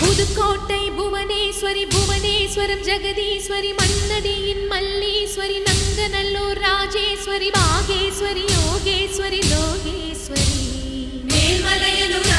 Pudukkottai Bhuvaneswari Puvaneswaram Jagadeeswari மண்ணடியின் Malleswari Nanganallur Rajeswari Bageshwari Yogeswari Lokeswari Melmalayanur